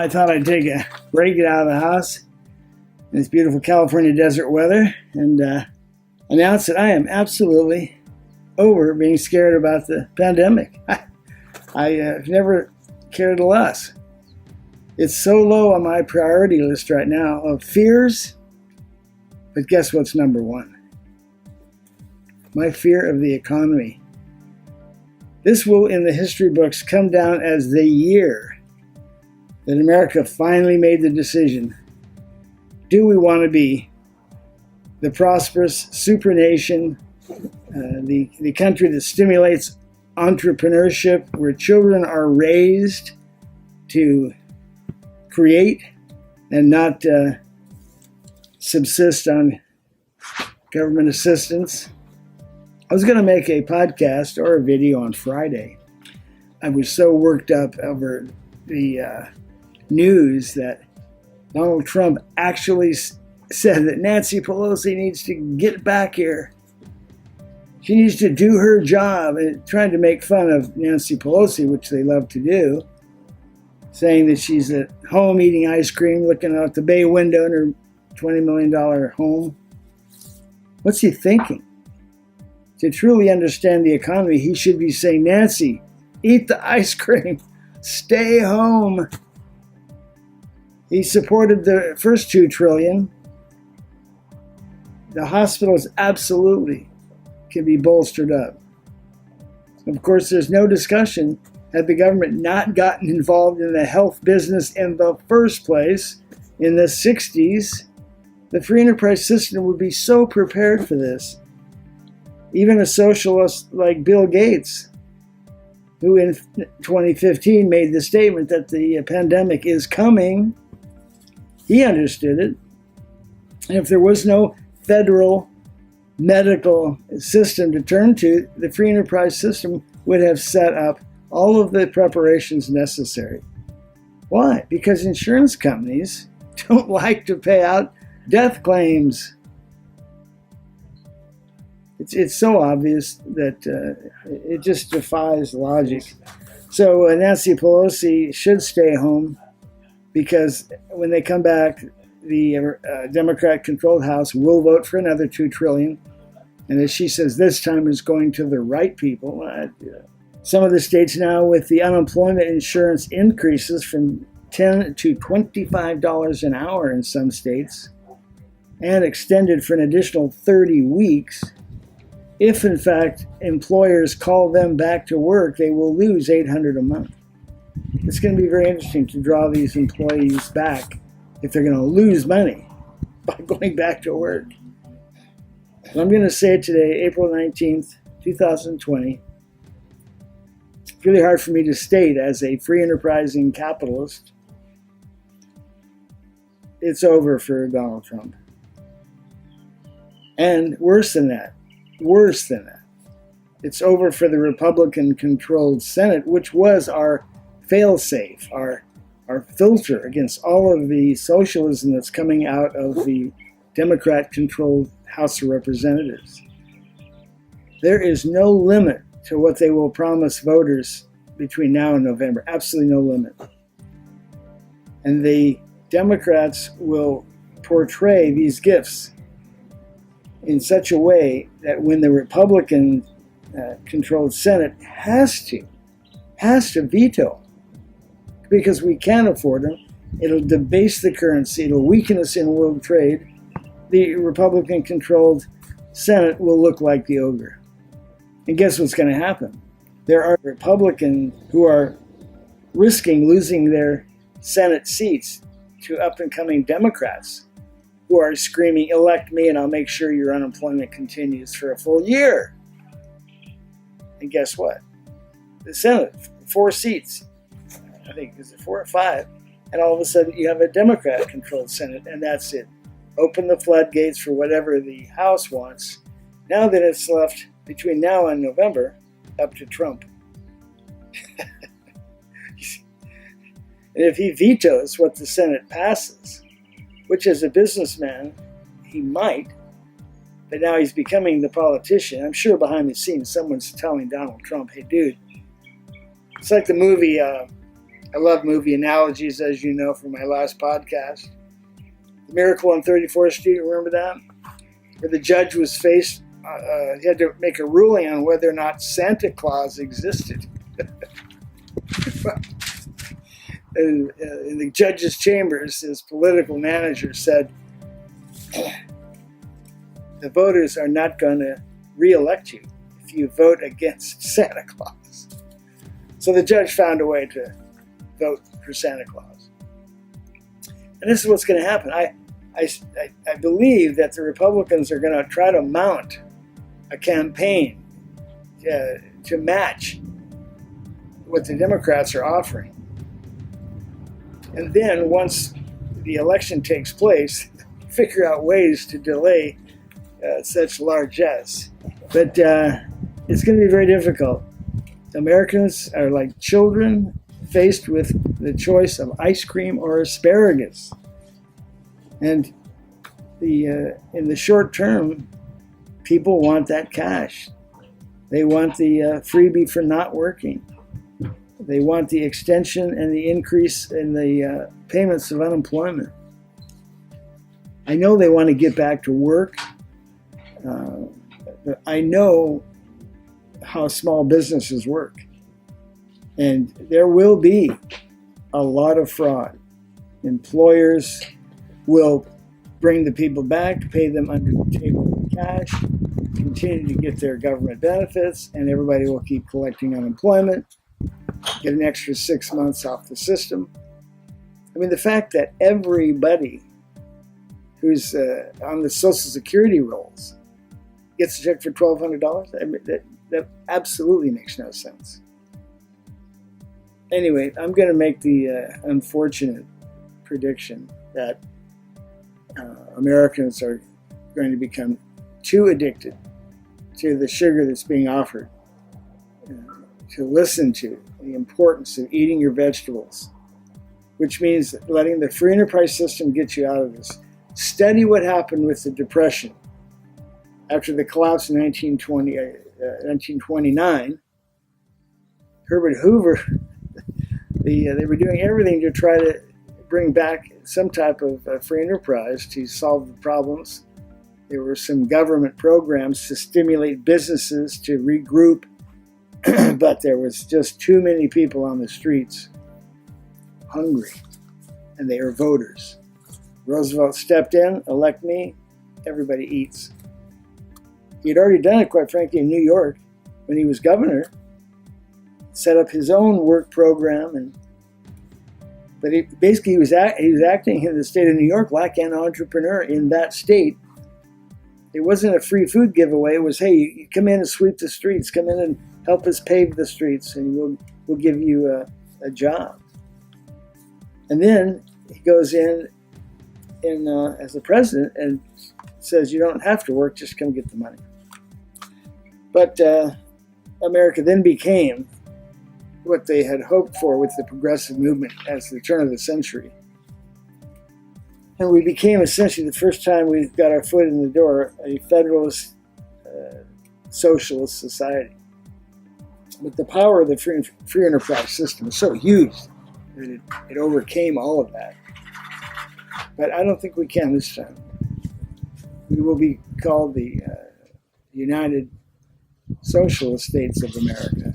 I thought I'd take a break, get out of the house in this beautiful California desert weather, and announce that I am absolutely over being scared about the pandemic. I've never cared less. It's so low on my priority list right now of fears, but guess what's number one? My fear of the economy. This will, in the history books, come down as the year that America finally made the decision. Do we want to be the prosperous supernation, the country that stimulates entrepreneurship, where children are raised to create and not subsist on government assistance? I was going to make a podcast or a video on Friday. I was so worked up over the news that Donald Trump actually said that Nancy Pelosi needs to get back here. She needs to do her job, and trying to make fun of Nancy Pelosi, which they love to do, saying that she's at home eating ice cream, looking out the bay window in her $20 million home. What's he thinking? To truly understand the economy, he should be saying, Nancy, eat the ice cream, stay home. He supported the first $2 trillion. The hospitals absolutely can be bolstered up. Of course, there's no discussion. Had the government not gotten involved in the health business in the first place in the 60s, the free enterprise system would be so prepared for this. Even a socialist like Bill Gates, who in 2015 made the statement that the pandemic is coming, he understood it. And if there was no federal medical system to turn to, the free enterprise system would have set up all of the preparations necessary. Why? Because insurance companies don't like to pay out death claims. It's so obvious that it just defies logic. So Nancy Pelosi should stay home, because when they come back, the Democrat-controlled House will vote for another $2 trillion. And as she says, this time is going to the right people. Some of the states now, with the unemployment insurance increases from $10 to $25 an hour in some states, and extended for an additional 30 weeks, if in fact employers call them back to work, they will lose $800 a month. It's going to be very interesting to draw these employees back if they're going to lose money by going back to work. And I'm going to say it today, April 19th, 2020. It's really hard for me to state as a free enterprising capitalist. It's over for Donald Trump. And worse than that, it's over for the Republican-controlled Senate, which was our fail-safe, our filter against all of the socialism that's coming out of the Democrat-controlled House of Representatives. There is no limit to what they will promise voters between now and November. Absolutely no limit. And the Democrats will portray these gifts in such a way that when the Republican-controlled Senate has to veto, because we can't afford them, it'll debase the currency, it'll weaken us in world trade, the Republican-controlled Senate will look like the ogre. And guess what's going to happen? There are Republicans who are risking losing their Senate seats to up-and-coming Democrats who are screaming, elect me and I'll make sure your unemployment continues for a full year. And guess what? The Senate, 4 seats, I think, is it 4 or 5? And all of a sudden you have a Democrat-controlled Senate, and that's it. Open the floodgates for whatever the House wants. Now that it's left between now and November, up to Trump. And if he vetoes what the Senate passes, which as a businessman, he might, but now he's becoming the politician. I'm sure behind the scenes, someone's telling Donald Trump, hey, dude, it's like the movie I love movie analogies, as you know from my last podcast. The Miracle on 34th Street, remember that? Where the judge was faced, he had to make a ruling on whether or not Santa Claus existed. In the judge's chambers, his political manager said, the voters are not going to re-elect you if you vote against Santa Claus. So the judge found a way to vote for Santa Claus. And this is what's going to happen. I believe that the Republicans are going to try to mount a campaign to match what the Democrats are offering. And then once the election takes place, figure out ways to delay such largesse. But it's going to be very difficult. Americans are like children faced with the choice of ice cream or asparagus. And in the short term, people want that cash. They want the freebie for not working. They want the extension and the increase in the payments of unemployment. I know they want to get back to work. But I know how small businesses work. And there will be a lot of fraud. Employers will bring the people back, pay them under the table in cash, continue to get their government benefits, and everybody will keep collecting unemployment, get an extra 6 months off the system. I mean, the fact that everybody who's on the Social Security rolls gets a check for $1,200, I mean, that absolutely makes no sense. Anyway, I'm going to make the unfortunate prediction that Americans are going to become too addicted to the sugar that's being offered to listen to the importance of eating your vegetables, which means letting the free enterprise system get you out of this. Study what happened with the Depression after the collapse in 1929. Herbert Hoover, they were doing everything to try to bring back some type of free enterprise to solve the problems. There were some government programs to stimulate businesses to regroup, but there was just too many people on the streets hungry, and they are voters. Roosevelt stepped in, elect me, everybody eats. He had already done it, quite frankly, in New York when he was governor, set up his own work program, but he was acting in the state of New York like an entrepreneur in that state. It wasn't a free food giveaway. It was, hey, you come in and sweep the streets, come in and help us pave the streets, and we'll give you a job. And then he goes in as the president and says, you don't have to work, just come get the money. But America then became what they had hoped for with the progressive movement as the turn of the century. And we became essentially, the first time we got our foot in the door, a federalist socialist society. But the power of the free enterprise system is so huge that it overcame all of that. But I don't think we can this time. We will be called the United Socialist States of America.